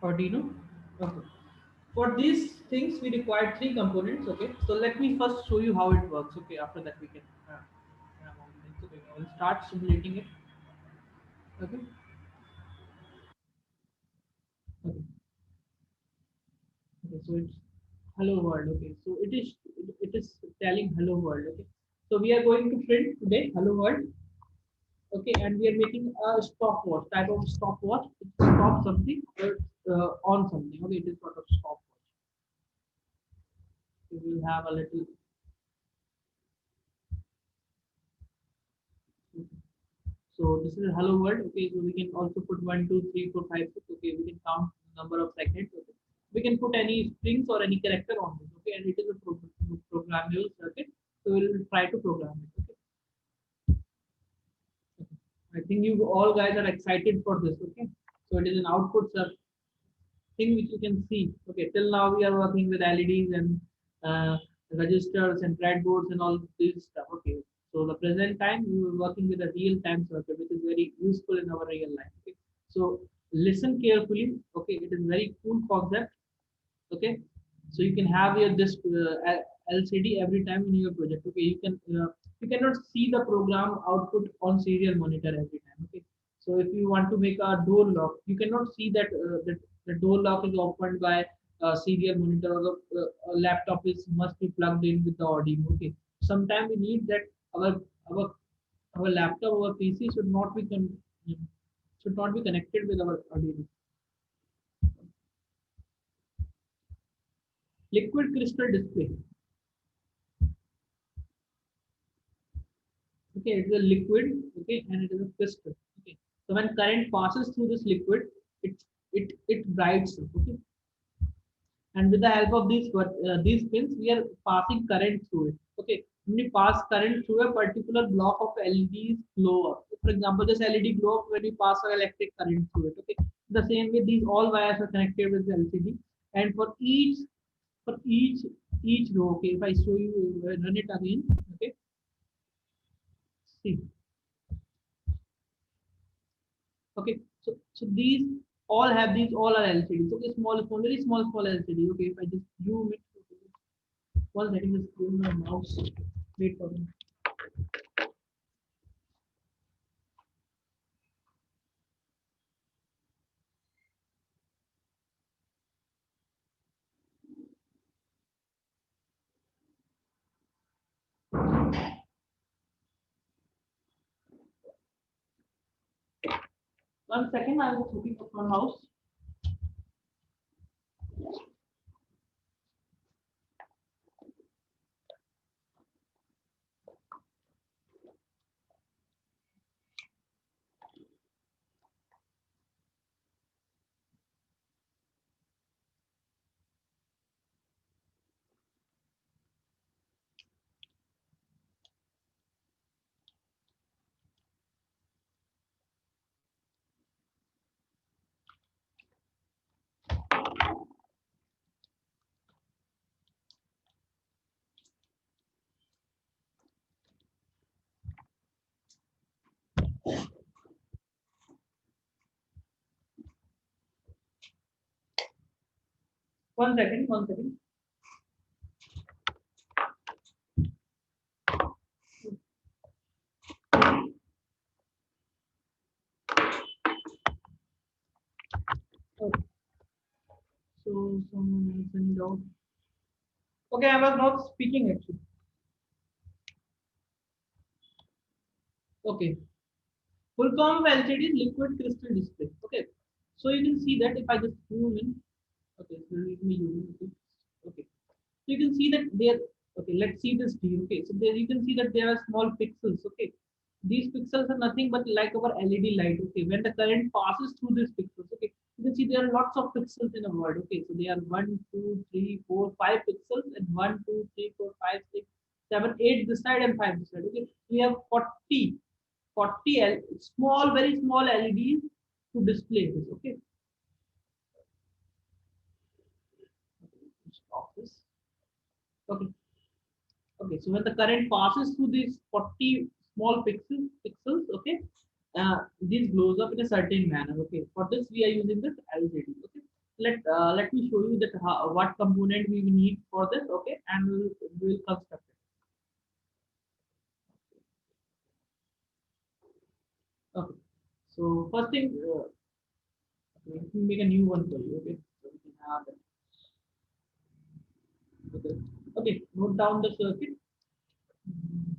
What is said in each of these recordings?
Arduino. Okay. For these things, we require three components. Okay, so let me first show you how it works. Okay, after that we can. Okay, I will start simulating it. Okay. Okay. Okay. So it's hello world. Okay. So it is telling hello world. Okay. So we are going to print today hello world. Okay, and we are making a stopwatch type of stopwatch. It stops something or on something. Okay, it is sort of stopwatch. So we will have a little. So this is hello world. Okay, so we can also put 1, 2, 3, 4, 5, 6. Okay, we can count the number of seconds. Okay, we can put any strings or any character on this. Okay, and it is a programmable circuit. So we will try to program it. Okay, I think you all guys are excited for this. Okay, so it is an output thing which you can see. Okay, till now we are working with LEDs and registers and breadboards and all this stuff. Okay, so the present time we were working with a real time circuit, which is very useful in our real life. Okay, so listen carefully. Okay, it is very cool concept. Okay, so you can have your this LCD every time in your project. Okay, you cannot see the program output on serial monitor every time. Okay, so if you want to make a door lock, you cannot see that the door lock is opened by a serial monitor, or a laptop is must be plugged in with the audio. Okay, sometimes we need that our our our laptop, our PC should not be connected with our audio. Liquid crystal display. Okay, it is a liquid. Okay, and it is a crystal. Okay, so when current passes through this liquid, it brights up. Okay, and with the help of these pins, we are passing current through it. Okay, when we pass current through a particular block of LEDs glow up. For example, this LED glow up when we pass our electric current through it. Okay, the same way these all wires are connected with the LCD, and for each row. Okay, if I show you, run it again. Okay, see. Okay, so these all are LCDs. Okay, very small LCD. Okay, if I just zoom it, one second, just zoom my mouse. Wait for me. 1 second, I was looking for my mouse. One second, 1 second. Okay, so someone else sent out. Okay, I was not speaking actually. Okay, full form of LCD is liquid crystal display. Okay, so you can see that if I just zoom in. Okay, so let me zoom in. Okay, okay. So you can see that there. Okay, let's see this D. Okay, so there you can see that there are small pixels. Okay, these pixels are nothing but like our LED light. Okay, when the current passes through these pixels. Okay, you can see there are lots of pixels in a world. Okay, so they are 1, 2, 3, 4, 5 pixels, and 1, 2, 3, 4, 5, 6, 7, 8 this side and 5 this side. Okay, we have 40 small, very small LEDs to display this. Okay, stop this. Okay, okay, so when the current passes through these 40 small pixels, okay, this glows up in a certain manner. Okay, for this we are using this LCD. Okay, let me show you that what component we need for this, okay, and we'll construct it. Okay. So first thing, let me make a new one for you, okay. So we can have it. Okay. Okay. Note down the circuit. Mm,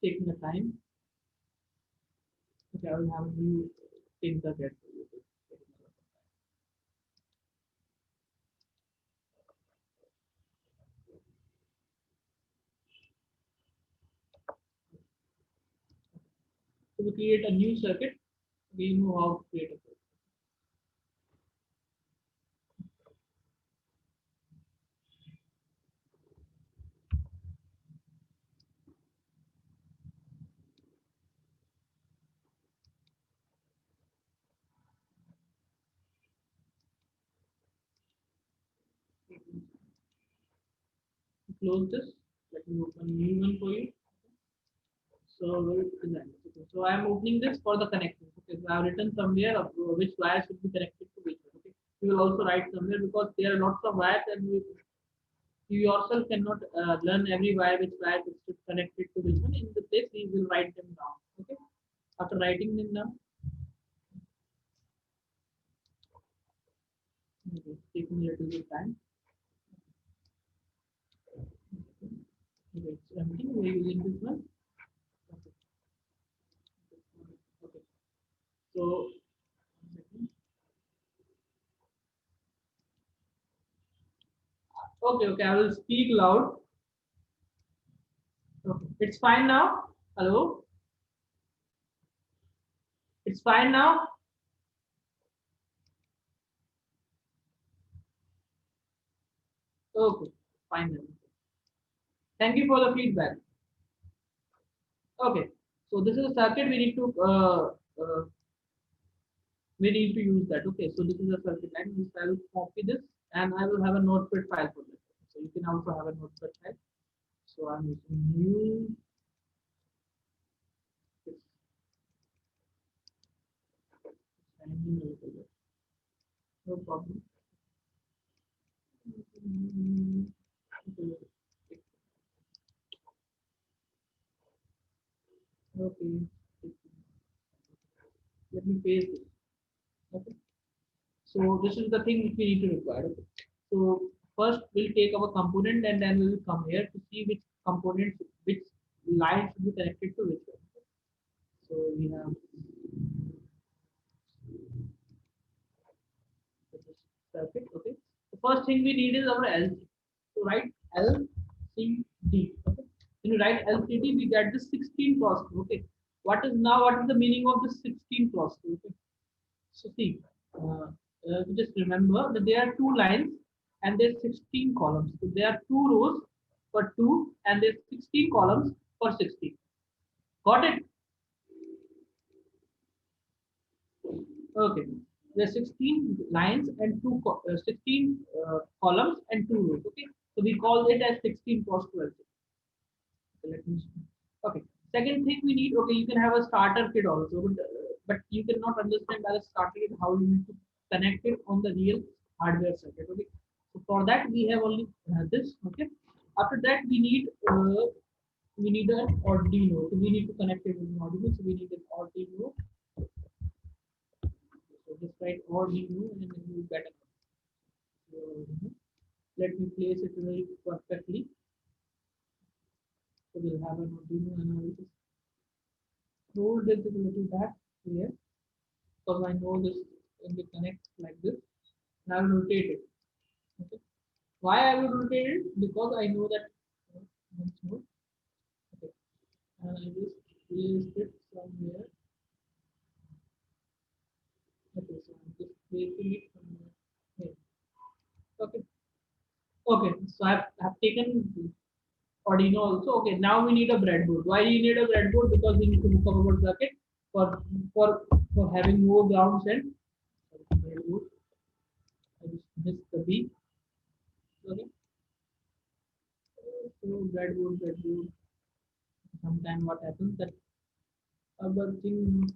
taking the time. Okay, I will have a new thing that get for you. So we create a new circuit. We know how to create a circuit. Close this. Let me open a new one for you. So where is that? Okay. So I am opening this for the connection. Okay, so I have written somewhere of which wire should be connected to which one. Okay, you will also write somewhere because there are lots of wires and you yourself cannot learn every wire which wire is connected to which one. In the place we will write them down. Okay, after writing them down, okay, taking a little bit time. Okay, so everything we are using this one. Okay, okay. So okay, okay, I will speak loud. Okay, it's fine now. Hello, it's fine now. Okay, fine then. Thank you for the feedback. Okay, so this is a circuit we need to use that. Okay, so this is a circuit line. This I will copy this and I will have a notepad file for this. So you can also have a notepad file. So I'm using new. It's timing a little bit. No problem. Mm, okay. Let me paste this. Okay. So this is the thing which we need to require. Okay. So first we'll take our component and then we will come here to see which components, which line should be connected to which one. So we have this circuit. Okay. The first thing we need is our LCD. So write LCD. Okay. When you write LCD, we get the 16 cross. Okay. What is the meaning of the 16 cross? Okay. So see, just remember that there are two lines and there's 16 columns. So there are two rows for two and there's 16 columns for 16. Got it? Okay. There's 16 lines and 16 columns and two rows. Okay. So we call it as 16 cross 12. So let me see. Okay. Second thing we need, okay, you can have a starter kit also, but you cannot understand by the starter kit how you need to connect it on the real hardware circuit. Okay. So for that we have only this. Okay. After that we need an Arduino. So we need to connect it with an Arduino. So we need an Arduino. So just write Arduino and then you get it. So, let me place it very perfectly. So we'll have an Arduino and I will just hold it a little back here because I know this when we connect like this. And I will rotate it. Okay. Why I will rotate it? Because I know that once more. Okay. And I just placed it somewhere. Okay, so I'm just placing it somewhere here. Okay. Okay. So I've taken Arduino also. Okay, now we need a breadboard. Why you need a breadboard? Because we need to hook up our circuit for for for having more ground and breadboard. I just missed the B. Okay. So breadboard. Sometimes what happens that other thing,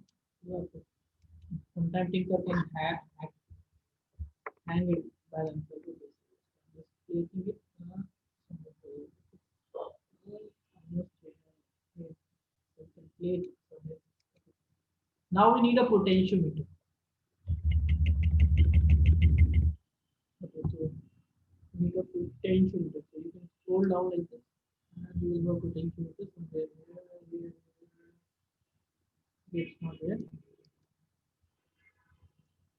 sometimes things can hack. hang it balance. Okay, just placing it. Almost here. So you can place it somewhere. Now we need a potentiometer. Okay, so we need a potentiometer. So you can scroll down like this, and you will have potentiometer somewhere. It's not there.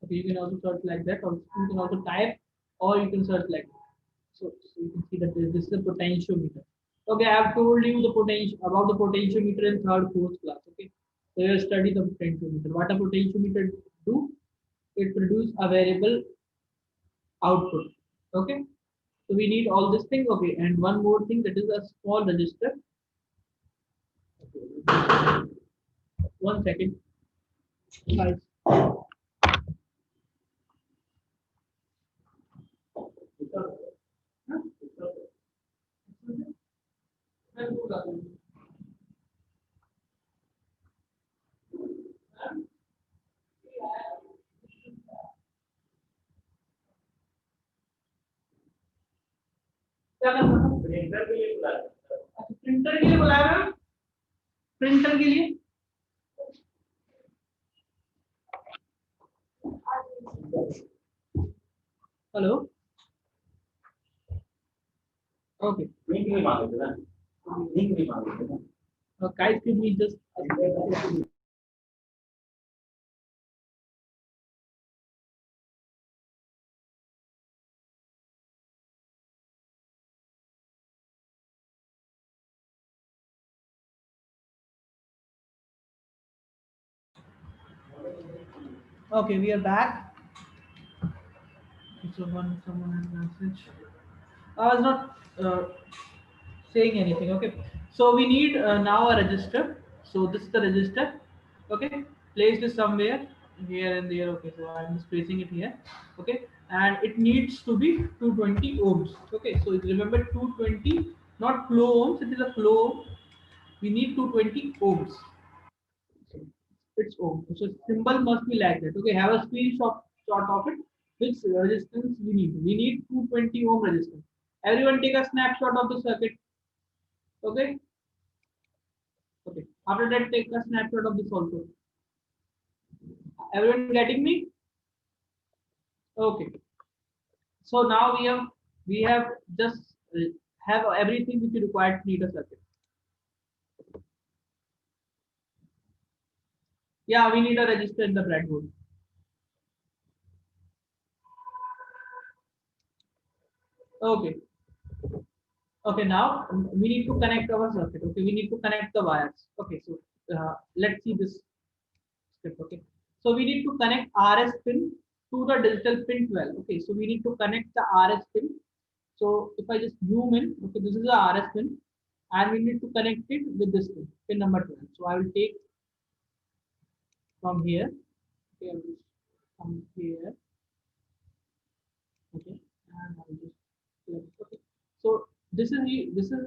Okay, you can also search like that, or you can also type, or you can search like that. So you can see that this is a potentiometer. Okay, I have told you the potential about the potentiometer in third, fourth class. Okay, so you study the potentiometer. What a potentiometer do? It produce a variable output. Okay, so we need all this thing. Okay, and one more thing, that is a small resistor. Okay, 1 second, guys. क्या करना था? Printer के लिए बुलाया ना? Printer के लिए hello okay link नहीं मांगे थे ना लिंक नहीं मांगे थे ना guys could we just okay we are back. Someone has message. I was not saying anything. Okay, so we need now a register. So this is the register. Okay, place this somewhere here and there. Okay, so I'm just placing it here. Okay, and it needs to be 220 ohms. Okay, so remember 220, not flow ohms. It is a flow ohm. We need 220 ohms. Its ohm. So symbol must be like that. Okay, have a screenshot shot of it. Which resistance we need? We need 220 ohm resistance. Everyone take a snapshot of the circuit. Okay. Okay. After that, take a snapshot of this also. Everyone getting me? Okay. So now we have just have everything which is required to need a circuit. Yeah, we need a resistor in the breadboard. Okay. Okay, now we need to connect our circuit. Okay, we need to connect the wires. Okay, so let's see this step. Okay, so we need to connect RS pin to the digital pin 12. Okay, so we need to connect the RS pin. So if I just zoom in, okay, this is the RS pin, and we need to connect it with this pin number 12. So I will take from here. Okay, I will just come here. Okay, and I will just okay. So this is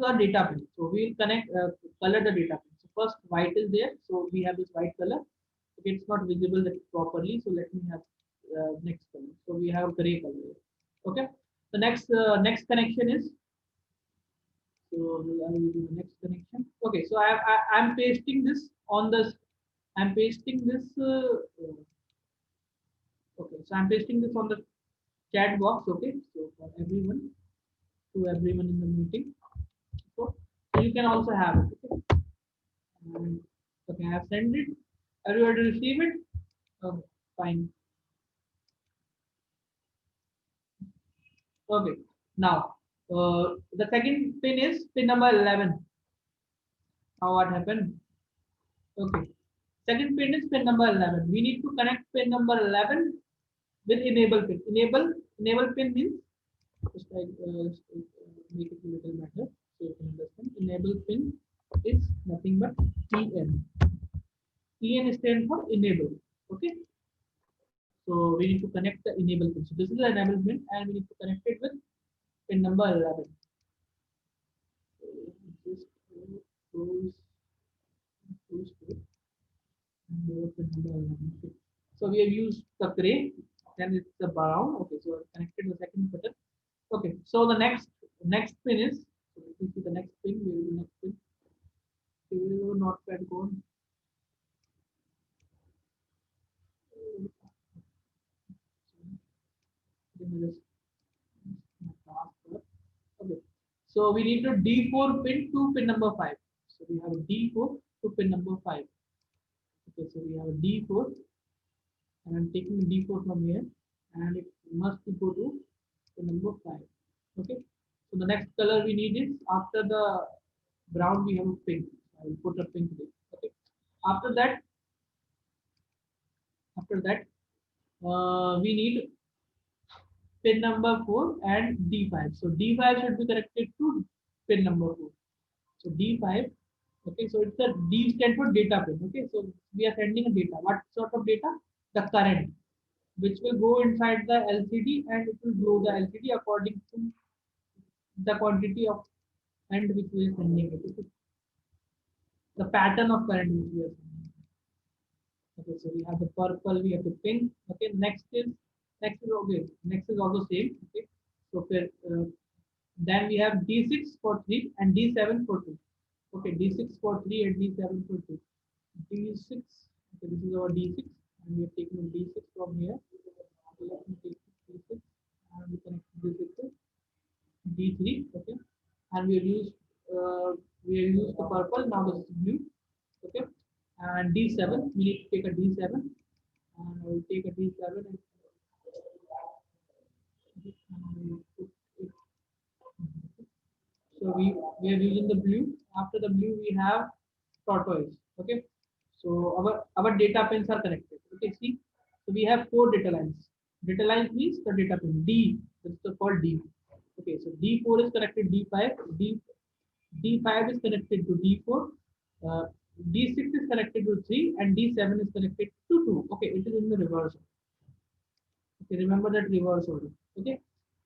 our data pin. So we will connect color the data pin. So first white is there. So we have this white color. Okay, it's not visible that properly. So let me have next color. So we have gray color. Okay. The next connection is so I will do the next connection. Okay. So I'm pasting this on this. I'm pasting this. Okay. So I'm pasting this on the chat box. Okay. So for everyone, to everyone in the meeting. So you can also have it. Okay. Okay, I have sent it. Everybody receive it? Fine. Okay. Now, the second pin is pin number 11. Now what happened? Okay. Second pin is pin number 11. We need to connect pin number 11 with enable pin. Enable pin means just like make it a little better so you can understand. Enable pin is nothing but EN. EN stands for enable. Okay. So we need to connect the enable pin. So this is the enable pin, and we need to connect it with pin number 11. So just close, close, and go to number 11. Okay. So we have used the gray, then it's the brown. Okay, so connected the second button. Okay, so the next pin is, so if you see the next pin, where is the next pin? Okay, notepad gone. Let me just okay. So we need to D4 pin to pin number 5. So we have a D4 to pin number 5. Okay, so we have a D4 and I'm taking the D4 from here and it must go to pin number 5. Okay. So the next color we need is after the brown we have a pink. I will put a pink there. Okay. After that, we need pin number 4 and D5. So D5 should be connected to pin number 4. So D5, okay, so it's a D stand for data pin. Okay, so we are sending a data. What sort of data? The current, which will go inside the LCD and it will glow the LCD according to the quantity of current which we are sending it. Okay. The pattern of current which we are sending. Okay, so we have the purple, we have the pink. Okay, next is okay. Next is also same. Okay, so then we have D6 for 3 and D7 for 2. Okay, D6 for 3 and D7 for 2. D6, okay, this is our D6 and we are taking D6 from here. Okay, let me take D6 and we connect D6 to D3. Okay, and we have used the purple. Now this is blue. Okay, and D7, we need to take a D7 and I will take a D7 and put it. So we are using the blue. After the blue, we have tortoise. Okay. So our data pins are connected. Okay. See. So we have 4 data lines. Data lines means the data pin D. That's the called D. Okay. So D4 is connected D5. D5 is connected to D4. Uh, D6 is connected to 3 and D7 is connected to 2. Okay. It is in the reverse. Okay. Remember that reverse order. Okay.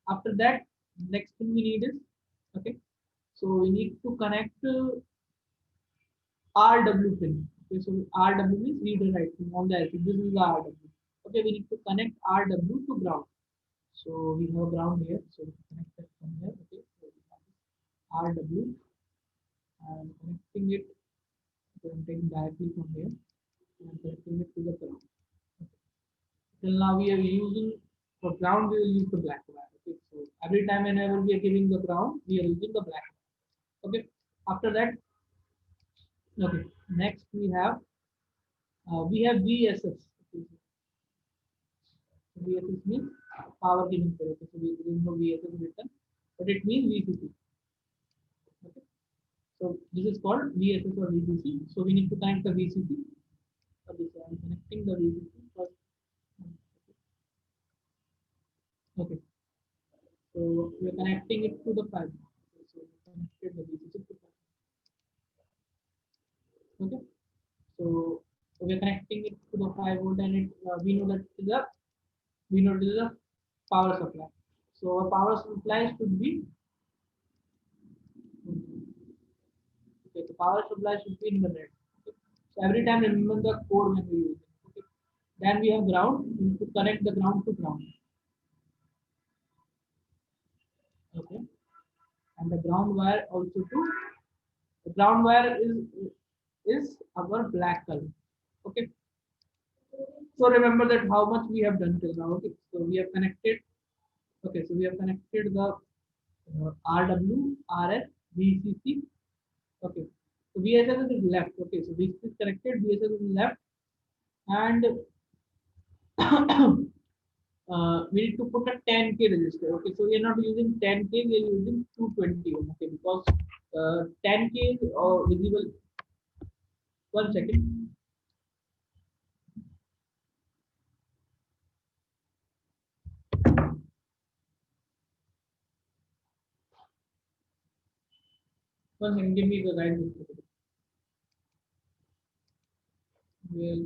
After that, next thing we need is okay. So we need to connect RW pin. Okay, so RW means read and write pin on the LCD. This is the RW. Okay, we need to connect RW to ground. So we have ground here. So we connect that from here. Okay, so we have RW and connecting it. So I'm taking directly from here and connecting it to the ground. Okay. Till now we are using for ground we will use the black wire. Okay, so every time whenever we are giving the ground, we are using the black wire. Okay, after that, okay, next we have VSS. VSS means power giving therapy. So there is no VSS written, but it means VCC. Okay. So this is called VSS or VCC. So we need to connect the VCC. Okay, so I'm connecting the VCC first. Okay. So we are connecting it to the 5. Okay, so we connected the VCC to 5. Okay. So we are connecting it to the 5 volt and we know that it is a power supply. So our power supply should be okay, the power supply should be in the red. Okay. So every time remember the code when we use it. Okay. Then we have ground. We need to connect the ground to ground. Okay. And the ground wire also to the ground wire is our black color. Okay. So remember that how much we have done till now. Okay. So we have connected. Okay. So we have connected the RW, RS, VCC. Okay. So VSS is left. Okay. So VCC is connected. VSS is left. And we need to put a 10K register. Okay, so we are not using 10K, we are using 220. Okay, because 10K is visible. 1 second. One second, give me the right. Well,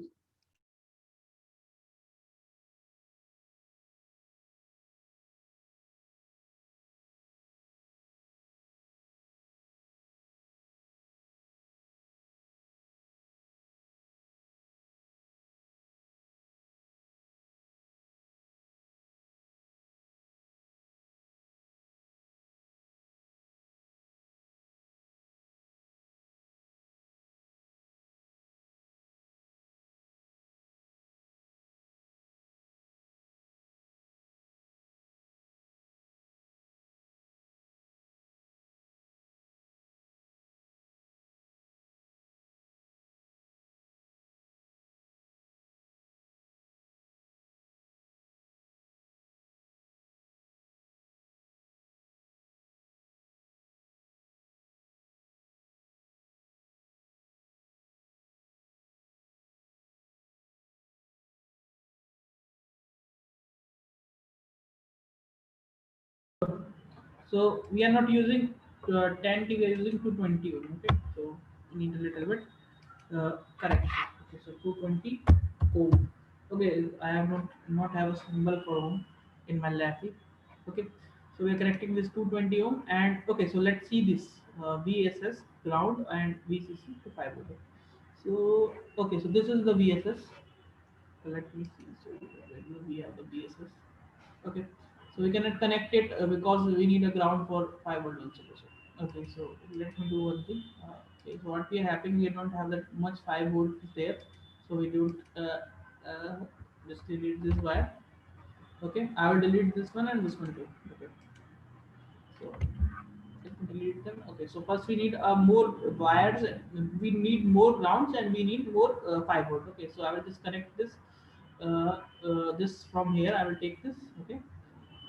So we are not using 10T, we are using 220 ohm. Okay, so we need a little bit correction. Okay, so 220 ohm. Okay, I have not have a symbol for ohm in my Laffy. Okay, so we are connecting this 220 ohm, and okay, so let's see this VSS ground and VCC to 5 volt. So okay, so this is the VSS. So let me see. So where do we have the VSS? Okay, so we cannot connect it because we need a ground for 5 volt also. Okay, so let me do one thing. Okay, so what we are having, we don't have that much 5 volt there, so we don't uh, just delete this wire. Okay, I will delete this one and this one too. Okay, so let me delete them. Okay, so first we need more wires, we need more grounds, and we need more 5 volt. Okay, so I will just connect this this from here. I will take this. Okay,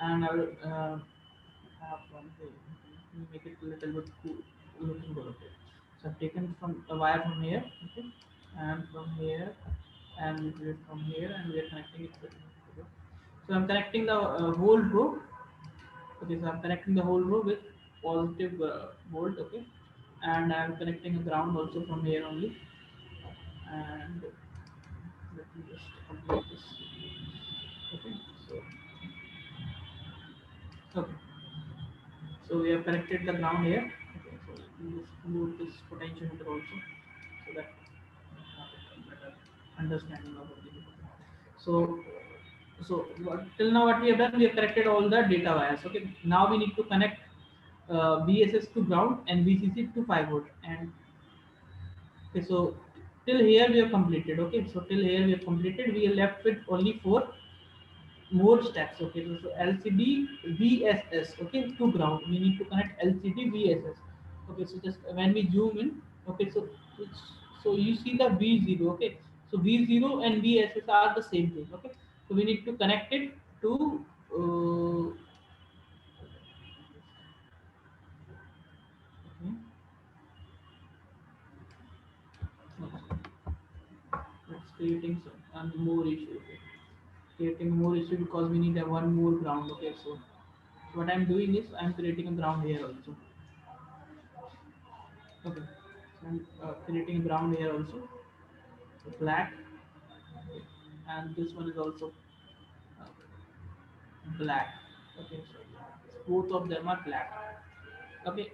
and I will have one here. Make it a little bit cool looking good. Okay, so I've taken from a wire from here. Okay, and from here, and we do it from here, and we are connecting it with. Okay. So I'm connecting the whole row. Okay, so I'm connecting the whole row with positive volt. Okay, and I'm connecting a ground also from here only. And let me just complete this. Okay, so okay, so we have connected the ground here. Okay, so we just move this potentiometer also, so that we have a better understanding of everything. So till now what we have done, we have connected all the data wires. Okay, now we need to connect VSS to ground and VCC to 5 volt. And okay, so till here we have completed. Okay, so till here we have completed. We are left with only four more steps. Okay, so LCD VSS. Okay, to ground. We need to connect LCD VSS. Okay, so just when we zoom in. Okay, so so you see the V0. Okay, so V0 and VSS are the same thing. Okay, so we need to connect it to. Okay, that's creating some more issue. Okay, creating more issue because we need a one more ground. Okay, so what I'm doing is I'm creating a ground here also. Okay, so I'm creating a ground here also, so black, and this one is also uh, black. Okay, so both of them are black. Okay,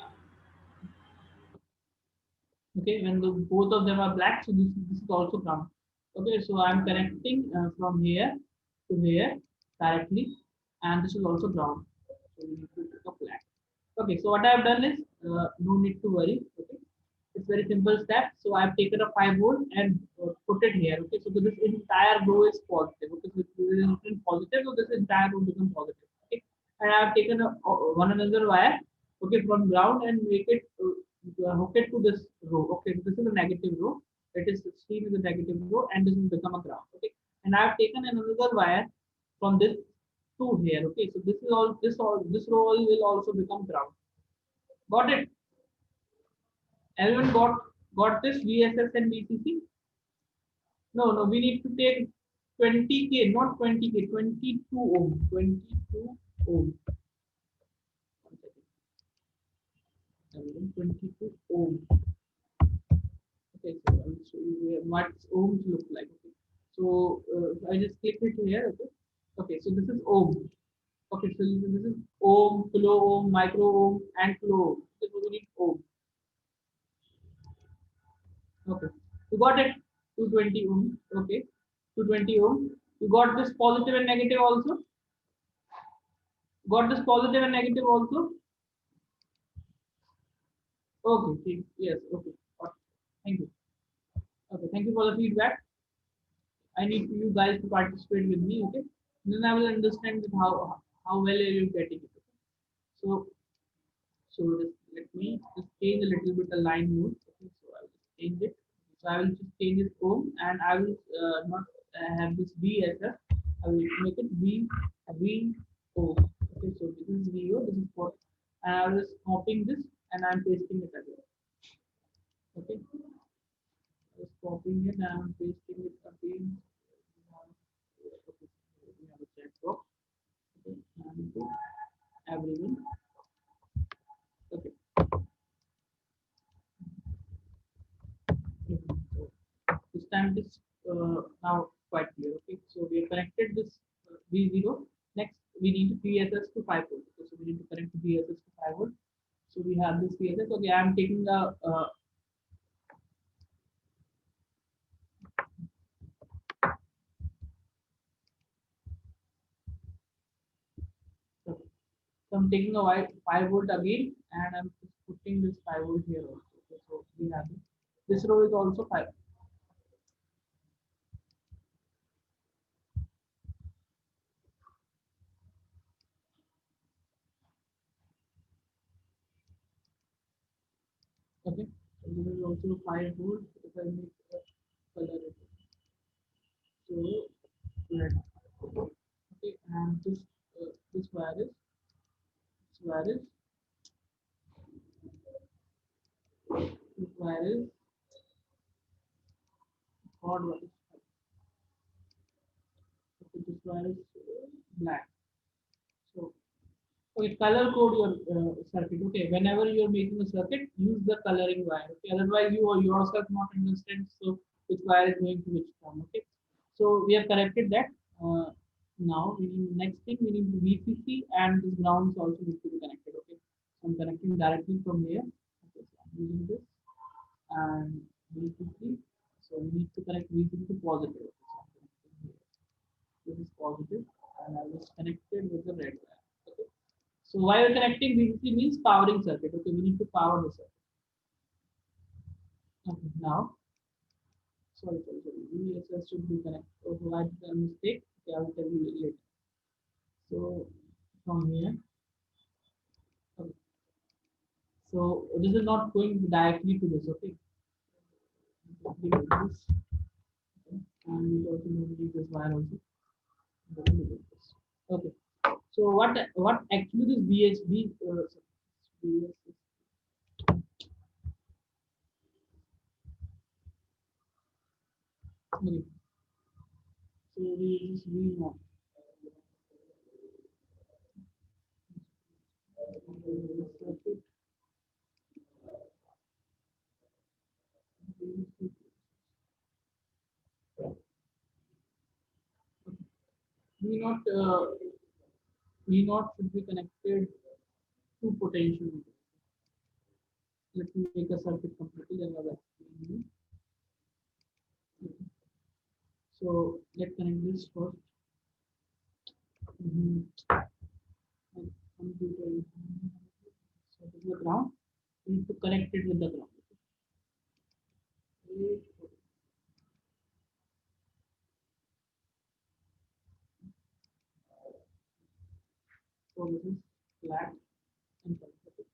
okay, when the both of them are black, so this is also ground. Okay, so I'm connecting from here to here directly, and this is also ground. So we need to pick up black. Okay, so what I have done is no need to worry. Okay, it's very simple step. So I've taken a 5 volt and put it here. Okay, so this entire row is positive. Okay, so this is written positive, so this entire row becomes positive. Okay, and I've taken one another wire. Okay, from ground and make it hook it to this row. Okay, so this is a negative row. It is 16 is a negative row, and this will become a ground. Okay, and I've taken another wire from this to here. Okay, so this row will also become ground. Got it? Everyone got this VSS and VCC? No, no, we need to take 20K, not 20K, 22 ohm. 22 ohm. One second. Everyone, 22 ohm. Okay, so I will show you what ohms look like. Okay, so I just click it here. Okay, okay, so this is ohm. Okay, so this is ohm, kilo ohm, micro ohm, and kilo ohm. So we need ohm. Okay, you got it. 220 ohm. Okay, 220 ohm. You got this positive and negative also. Got this positive and negative also. Okay. Yes. Okay. Got it. Thank you. Okay. Thank you for the feedback. I need you guys to participate with me. Okay. Then I will understand that how well are you getting it. Okay? So just let me just change a little bit the line mode. Okay. So I will just change it. So I will just change it home, and I will not have this VSF. I will make it VO. Okay, so this is VO. This is what, and I will just copying this and I'm pasting it again. Okay, just copying it and I'm pasting it again. Okay, we have a chat box. Okay, and everyone. Okay. So this time it is now quite clear. Okay, so we have connected this V0. Next, we need VSS to 5 volt. Okay, so we need to connect VSS to 5 volt. So we have this VSS. Okay, I am taking the so I'm taking a 5 volt again, and I'm just putting this 5 volt here also. Okay, so we have this. This row is also 5. Okay, so this is also 5 volt. If I make a color it, so red. Okay, and this wire is this wire is hot wire. Okay, this wire is black. So okay, color code your circuit. Okay, whenever you are making a circuit, use the coloring wire. Okay, otherwise you yourself not understand. So which wire is going to which form. Okay, so we have corrected that. Now we need next thing we need VCC and this ground is also need to be connected. Okay, so I'm connecting directly from here. Okay, so I'm using this and VCC. So we need to connect VCC to positive. Okay, so I'm connecting here. This is positive, and I was connected with the red wire. Okay. So why we're connecting VCC means powering circuit. Okay, we need to power the circuit. Okay, now, sorry. VSS should be connected. So I did a mistake. Okay, I will tell you later. So from here, okay. So this is not going directly to this. Okay, this, okay. And we also need this wire also. Okay. So what actually this BSB BSS okay. So we use V naught. Circuit V naught V naught should be connected to potential. Let me make a circuit completely then I'll explain you. So let's connect this first. Computer. So this is the ground. We need to connect it with the ground. So this is flat and connected.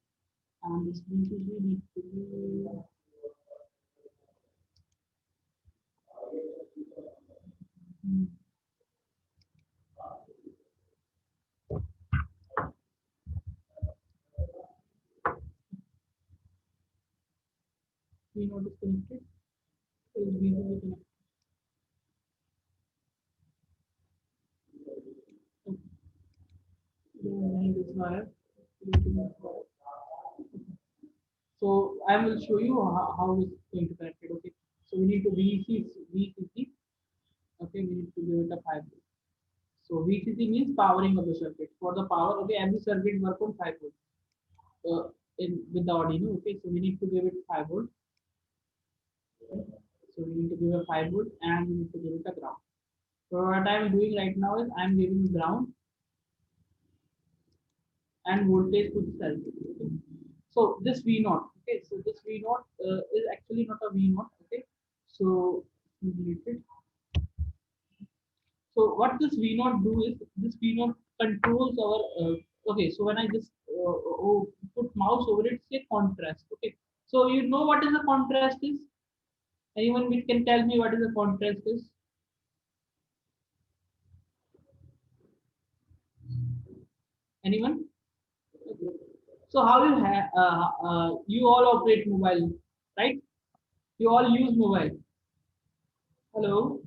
And this VCC needs to be V naught is connected. Is VCC connected? Okay. Then this wire. So I will show you how it's going to connect it. Okay. So we need to VCC. Okay, we need to give it a 5 volt. So VCC means powering of the circuit. For the power, okay, every circuit work on 5 volt. In with the Arduino, okay, so we need to give it 5 volt. Okay. So we need to give a 5 volt and we need to give it a ground. So what I am doing right now is I am giving ground and voltage to the circuit. Okay. So this V naught, okay, so this V naught is actually not a V naught, okay. So related. So what this V naught do is this V naught controls our okay. So when I just put mouse over it, say contrast. Okay. So you know what is the contrast is? Anyone which can tell me what is the contrast is? Anyone? Okay. So how you have you all operate mobile, right? You all use mobile. Hello,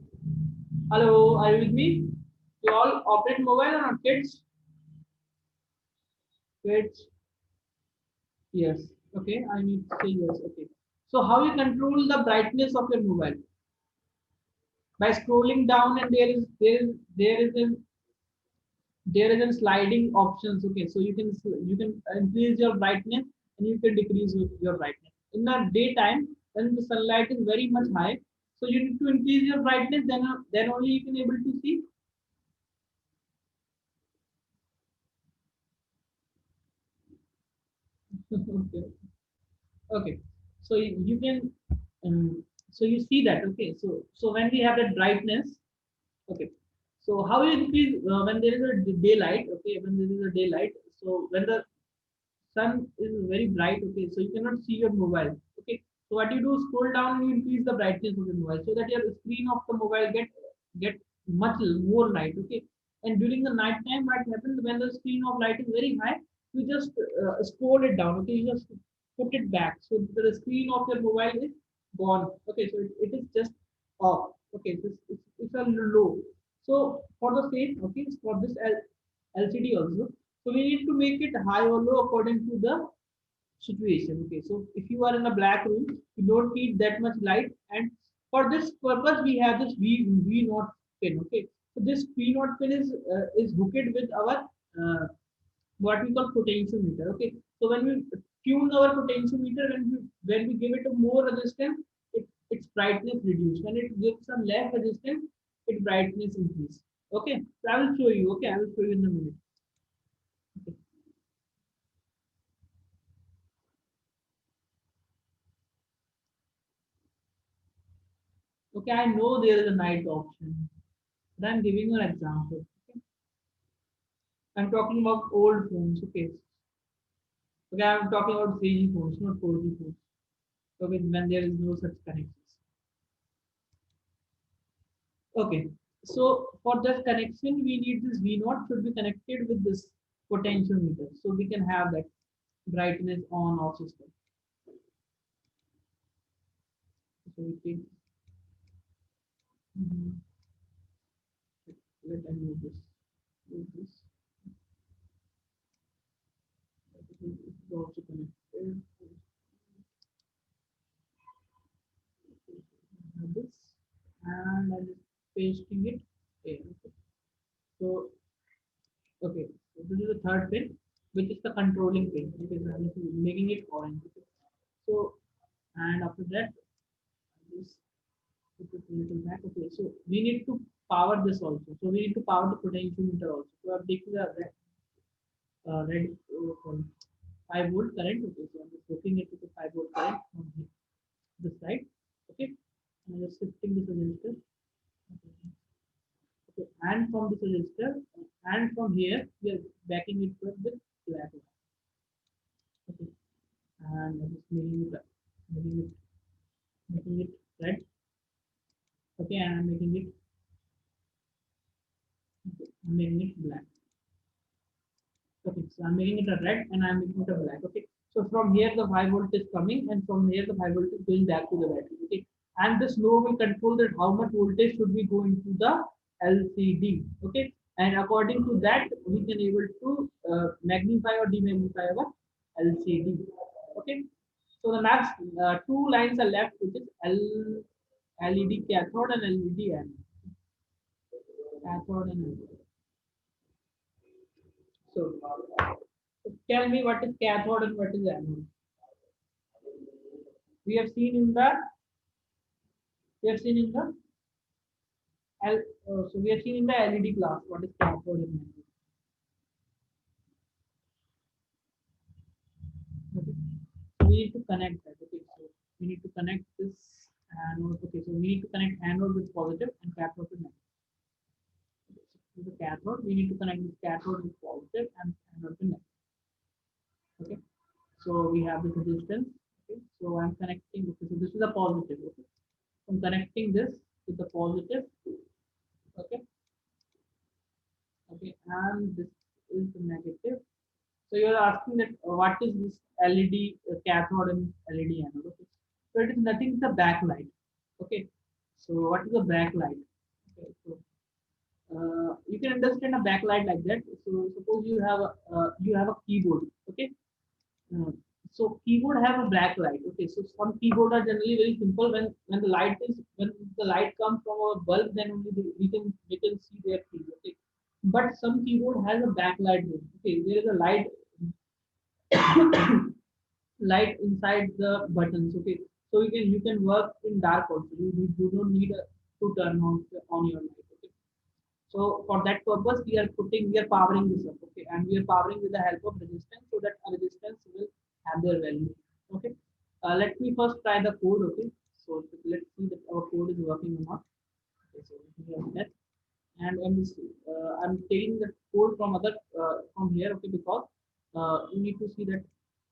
hello. Are you with me? You all operate mobile or not, kids? It's yes. Okay, I need to say yes. Okay. So how you control the brightness of your mobile? By scrolling down, and there is a sliding options. Okay, so you can increase your brightness and you can decrease your brightness in the daytime when the sunlight is very much high. So you need to increase your brightness, then only you can able to see. Okay. Okay, so you can um, so you see that. Okay, so when we have that brightness. Okay, so how you increase when there is a daylight. Okay, when there is a daylight, so when the sun is very bright. Okay, so you cannot see your mobile. Okay, so what you do, scroll down and you increase the brightness of the mobile so that your screen of the mobile get much more light. Okay, and during the night time, what happens when the screen of light is very high, you just scroll it down. Okay, you just put it back so the screen of your mobile is gone. Okay, so it is just off. Okay, it's a low. So for the same, okay, for this LCD also, so we need to make it high or low according to the situation. Okay, so if you are in a black room, you don't need that much light, and for this purpose, we have this V naught pin. Okay, so this V naught pin is hooked with our what we call potentiometer. Okay, so when we tune our potentiometer, when we give it a more resistance, its brightness reduce. When it gives some less resistance, its brightness increase. Okay, so I will show you. Okay, I will show you in a minute. Okay. Okay, I know there is a night option, but I'm giving you an example. Okay? I'm talking about old phones. Okay, okay, I'm talking about 3G phones, not 4G phones. Okay, when there is no such connections. Okay, so for that connection, we need this V naught should be connected with this potentiometer, so we can have that brightness on off system. So we take, mhm, let me move this. Move this. It is also connected. Have this, and I'm just pasting it here. Okay. So okay, so this is the third pin, which is the controlling pin. Okay, so I'm making it orange. Okay. So and after that, this put it a little back. Okay, so we need to power this also. So we need to power the potentiometer also. So I'm taking the red 5 volt current. Okay, so I'm just hooking it to the 5 volt current from this side. Okay, and I'm just shifting this resistor. Okay. Okay, and from this resistor, and from here we are backing it with black line. Okay, and I'm just making it, making it red. Okay, and I'm making it, okay, I'm making it black. Okay, so I'm making it a red and I'm making it a black. Okay, so from here the 5 volt is coming, and from here the 5 volt is going back to the battery. Okay, and this knob will control that how much voltage should be go into the LCD. Okay, and according to that we can able to magnify or demagnify our LCD. Okay, so the next two lines are left, which is LED cathode and LED anode. Cathode and anode. So tell me what is cathode and what is anode. We have seen in the we have seen in the so we have seen in the LED class what is cathode and anode. Okay. So we need to connect that. Okay, so we need to connect this anode. Okay, so we need to connect anode with positive and cathode with negative. Okay, so the cathode, we need to connect this cathode with positive and anode with negative. Okay, so we have this resistance. Okay, so I'm connecting. Okay, so this is a positive. Okay, I'm connecting this with the positive. Okay, okay, and this is the negative. So you're asking that what is this LED cathode and LED anode? Okay, so it is nothing but the backlight. Okay, so what is the backlight? Okay, so You can understand a backlight like that. So suppose you have a keyboard, okay. Uh, so keyboard have a black light. Okay, so some keyboard are generally very simple. When the light comes from a bulb, then only we can see their key. Okay, but some keyboard has a backlight. Okay, there is a light inside the buttons. Okay, so you can work in dark also. You do not need to turn on your light. Okay, so for that purpose, we are powering this up, okay, and we are powering with the help of resistance, so that a resistance will have their value, okay. Let me first try the code, okay. So let's see that our code is working or not. Okay, so we have that, and I'm taking the code from from here, okay, because we need to see that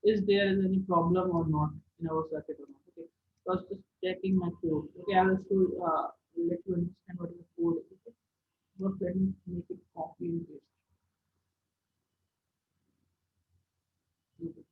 is any problem or not in our circuit or not, okay. First, just checking my code, okay. I will still let you understand what is the code, okay. First, let me make it copy and paste. Okay.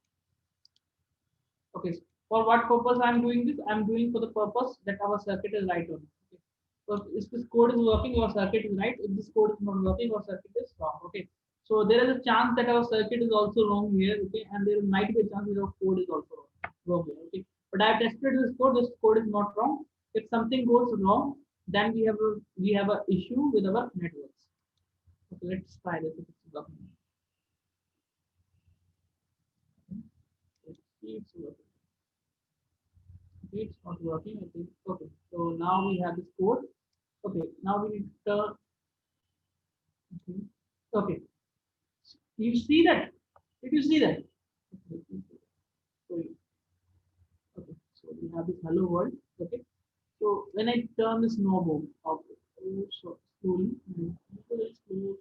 Okay. For what purpose I'm doing this? I'm doing for the purpose that our circuit is right or not. Okay. So if this code is working, your circuit is right. If this code is not working, your circuit is wrong. Okay. So there is a chance that our circuit is also wrong here. Okay. And there might be a chance that our code is also wrong here. Okay. But I have tested this code. This code is not wrong. If something goes wrong, then we have a issue with our networks. Okay. Let's try this if it's working. Let's see if it's working. It's not working. I think. Okay. So now we have this code. Okay. Now we need to turn. Okay. Okay. You see that? Did you see that? Okay. So, okay. So we have this hello world. Okay. So when I turn this knob off, so slowly, slow.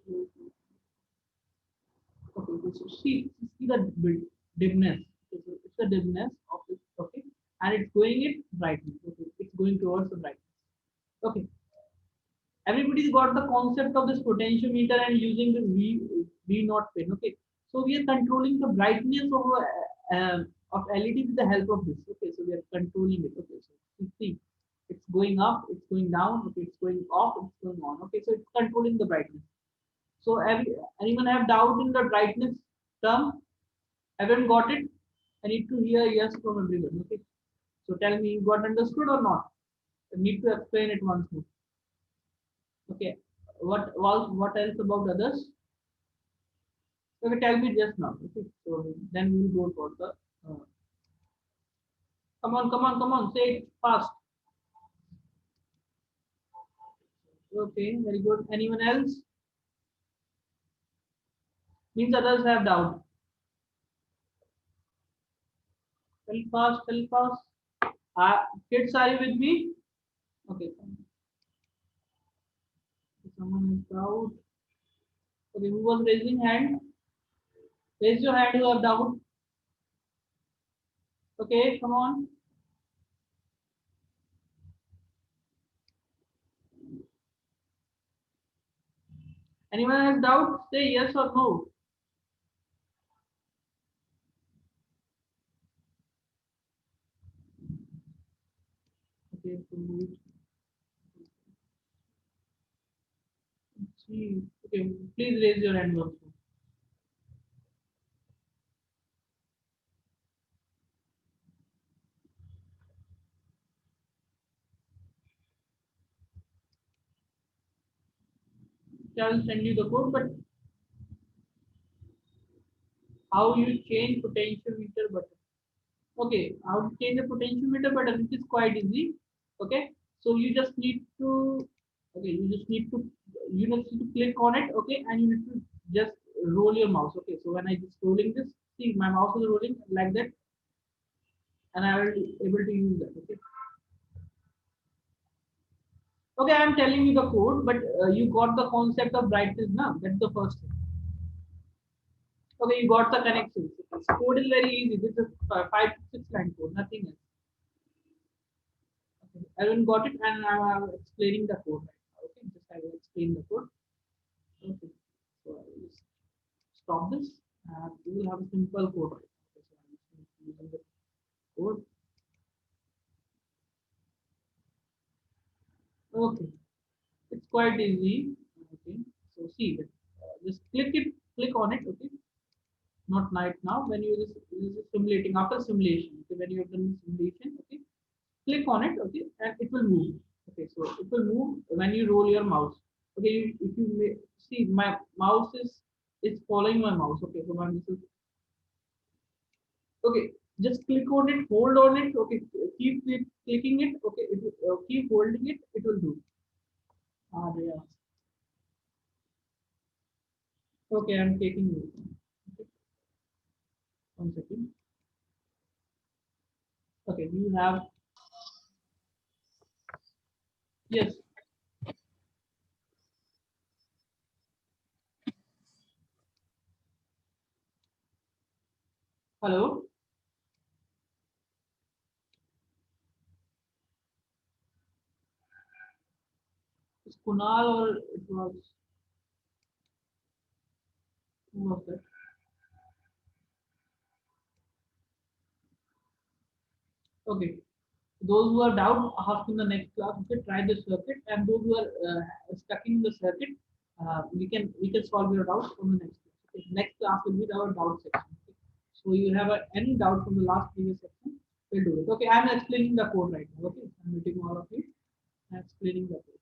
Okay. So see the dimness. Okay, so it's the dimness of this. Okay. And it's going it brightness. Okay. It's going towards the brightness. Okay. Everybody's got the concept of this potentiometer and using this V naught pin. Okay, so we are controlling the brightness of LED with the help of this. Okay, so we are controlling it. Okay, so you see, it's going up, it's going down. Okay, it's going off, it's going on. Okay, so it's controlling the brightness. So anyone have doubt in the brightness term? Haven't got it? I need to hear yes from everyone. Okay, so tell me, you got understood or not? I need to explain it once more. Okay. What else about others? Okay, tell me just now. Okay. So then we will go for the. Come on. Say it fast. Okay, very good. Anyone else? Means others have doubt. Tell fast. Tell fast. Kids, are you with me? Okay. Someone has doubt. Okay, who was raising hand? Raise your hand. Who have doubt? Okay, come on. Anyone has doubt? Say yes or no. Okay, so see. Okay, please raise your hand also. I will send you the code, but how you change potentiometer button? Okay, how to change the potentiometer button? It is quite easy. Okay, so you just need to you just need to click on it. Okay, and you need to just roll your mouse. Okay, so when I just rolling this, see my mouse is rolling like that, and I will be able to use that. Okay, okay, I am telling you the code, but you got the concept of brightness now. That's the first thing. Okay, you got the connection. This code is very easy. This is 5 to 6 line code, nothing else. Okay, everyone got it, and I'm explaining the code right now. Okay, just I will explain the code. Okay, so I will just stop this, and we will have a simple code. Right now. Okay, so I'm just using the code. Okay, it's quite easy. Okay, So see, just click on it. Okay, not right now. When you just simulating after simulation, okay, when you have done simulation, okay, click on it, okay, and it will move. Okay, so it will move when you roll your mouse. Okay, if you see my mouse is following my mouse. Okay, so my mouse is okay. Just click on it, hold on it. Okay, keep clicking it. Okay, it will, keep holding it. It will do. Ah, yeah. Okay, I'm taking it. Okay, 1 second. Okay, you have yes. Hello, it's Kunal or it was who was that? Okay. Those who are down, ask in the next class. Okay, try the circuit, and those who are stuck in the circuit, we can solve your doubts on the next class. Okay, next class will be our doubt section. Okay. So you have any doubt from the last previous section, we'll do it. Okay, I'm explaining the code right now. Okay, I'm meeting all of you. I'm explaining the code.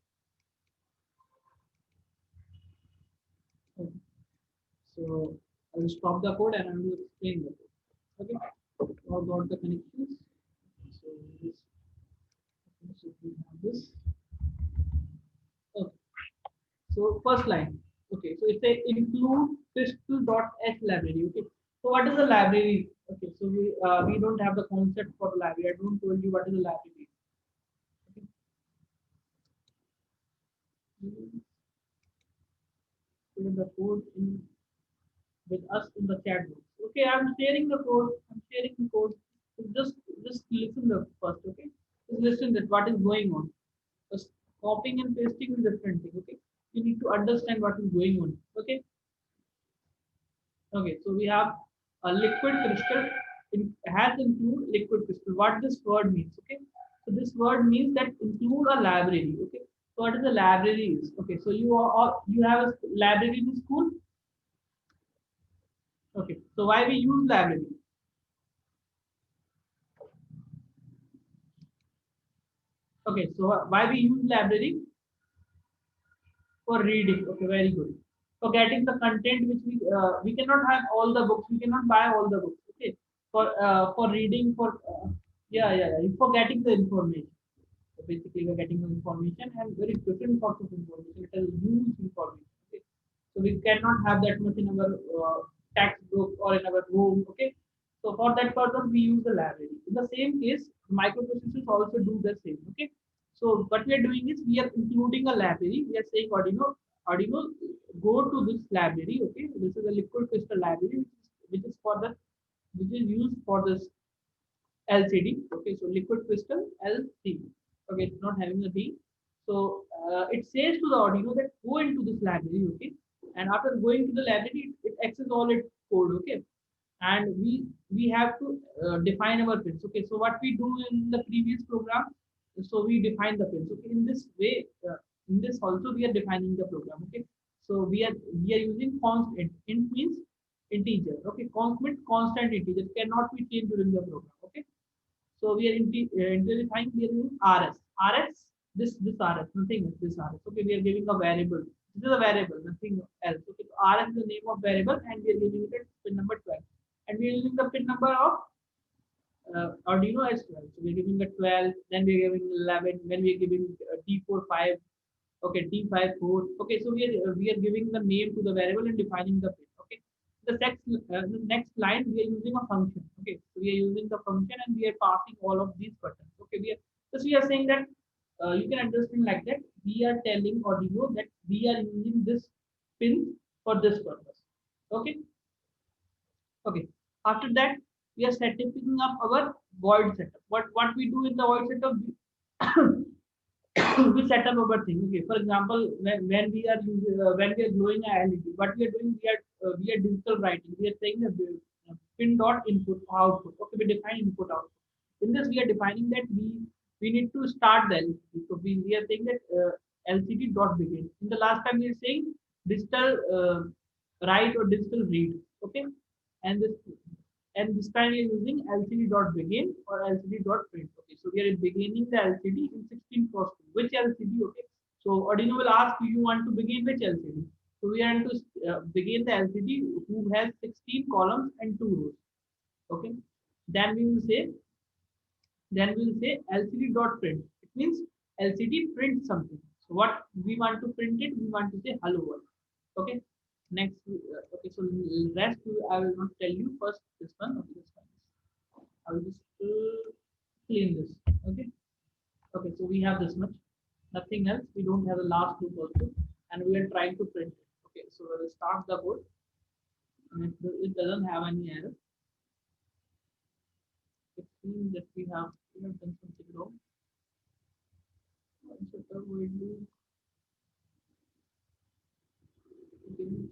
Okay. So I will stop the code and I will explain the code. Okay, all got the connections. So this, so we have this. Okay. So first line. Okay. So it's a include pistol.h library. Okay. So what is a library? Okay. So we don't have the concept for the library. I don't told you what is a library. Okay. Share the code with us in the chat box. Okay. I'm sharing the code. I'm sharing the code. So just listen the first. Okay. Just listen that what is going on. Just copying and pasting is different thing. Okay. You need to understand what is going on. Okay. Okay, so we have a liquid crystal. It has include liquid crystal. What this word means? Okay, so this word means that include a library. Okay, so what is a library? Is okay. So you have a library in school. Okay, so why we use library? Okay, so why we use library for reading? Okay, very good. For getting the content which we cannot have all the books. We cannot buy all the books. Okay, for reading yeah, for getting the information. So basically, we're getting information and very different sorts of information. It is huge information. Okay? So we cannot have that much in our textbook or in our home. Okay. So for that purpose, we use the library. In the same case, microprocessors also do the same. Okay. So what we are doing is we are including a library. We are saying Arduino, go to this library. Okay. This is a liquid crystal library, which is for the which is used for this LCD. Okay, so liquid crystal LCD. Okay, it's not having a D. So it says to the Arduino that go into this library. Okay, and after going to the library, it access all its code. Okay, and we have to define our pins. Okay, so what we do in the previous program, so we define the pins. Okay, in this way, in this also we are defining the program. Okay, so we are using constant. Int means integer. Okay, constant integer cannot be changed during the program. Okay, so we are identifying we are using RS. RS, this RS, nothing else, this RS. Okay, we are giving a variable. This is a variable, nothing else. Okay, so RS is the name of variable and we are giving it pin number 12. And we are using the pin number of Arduino as 12. So we are giving a 12, then we are giving 11, then we are giving D4 5, okay, D5 4. Okay, so we are giving the name to the variable and defining the pin. Okay, the next line we are using a function. Okay, so we are using the function and we are passing all of these buttons. Okay, we are saying that you can understand like that. We are telling Arduino that we are using this pin for this purpose. Okay, okay. After that, we are setting up our void setup. What we do in the void setup? We set up our thing. Okay, for example, when we are glowing a LED, what we are doing, we are digital writing. We are saying that pin dot input output. Okay, we define input output. In this, we are defining that we need to start the LCD. So we are saying that LCD dot begin. In the last time we are saying digital write or digital read. Okay, and this time we are using lcd.begin or lcd.print. Okay, so we are beginning the LCD in 16 cross 2. Which LCD? Okay, so Arduino will ask you, you want to begin which LCD. So we are going to begin the LCD who has 16 columns and 2 rows. Okay, then we will say lcd.print. It means LCD print something. So what we want to print it, we want to say hello world. Okay, next okay, so rest I will not tell you. First this one. Okay, this one I will just clean this. Okay, okay, so we have this much, nothing else. We don't have the last loop also, and we are trying to print it. Okay, so we'll start the code, and it doesn't have any error. It seems that we have done something wrong. We do begin.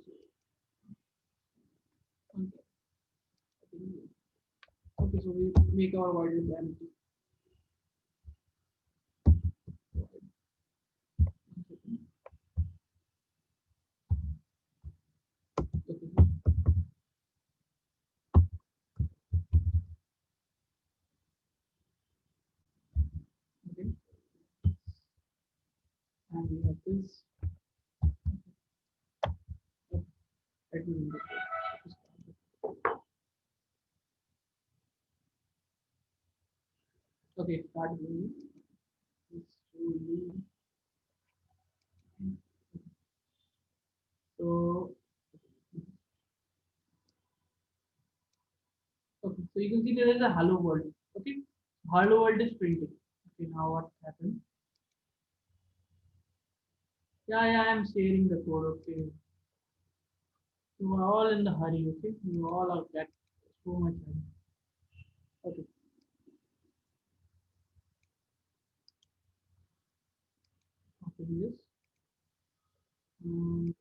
Okay, so we make our void loop empty. Okay, okay, and we have this. Okay, let me do this. Okay, start doing this. So, okay, so you can see there is a hello world. Okay, hello world is printed. Okay, now what happened? Yeah, yeah, I'm sharing the code. Okay, you are all in the hurry. Okay, you all are that so much hurry. Okay, okay, this. Um,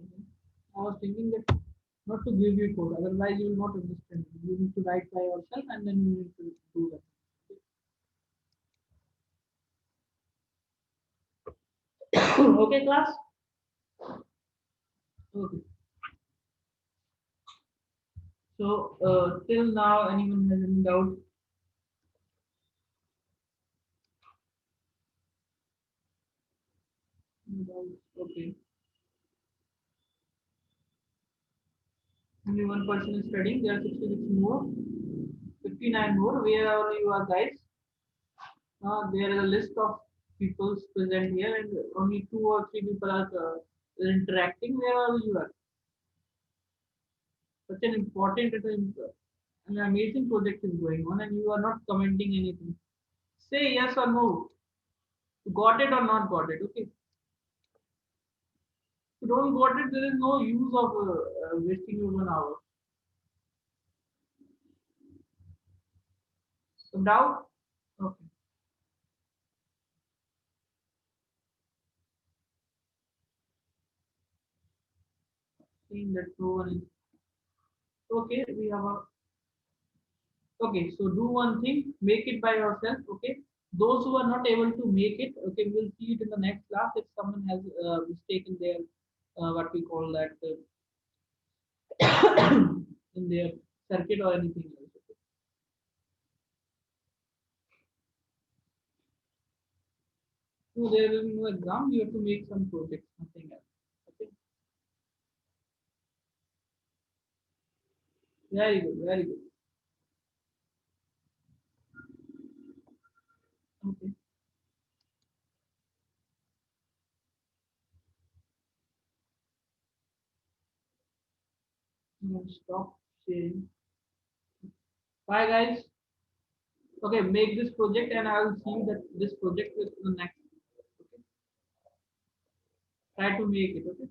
okay. I was thinking that not to give you code, otherwise you will not understand. You need to write by yourself and then you need to do that. Okay, class. Okay. So till now, anyone has any doubt? No doubts? Okay. Only one person is studying. There are 66 more, 59 more. Where are you are guys? There is a list of people present here, and only 2 or 3 people are interacting. Where are you are? Such an important an amazing project is going on, and you are not commenting anything. Say yes or no. Got it or not got it? Okay. If you don't got it, there is no use of wasting your 1 hour. So doubt? Okay. Seeing that no one is. Okay, we have a. Okay, so do one thing, make it by yourself. Okay. Those who are not able to make it, okay, we'll see it in the next class if someone has mistaken their what we call that in their circuit or anything else. Okay. So there will be no exam. You have to make some projects, nothing else. Okay. Very good. Very good. Okay. You stop sharing. Bye, guys. Okay, make this project, and I will see that this project with the next. Okay. Try to make it. Okay.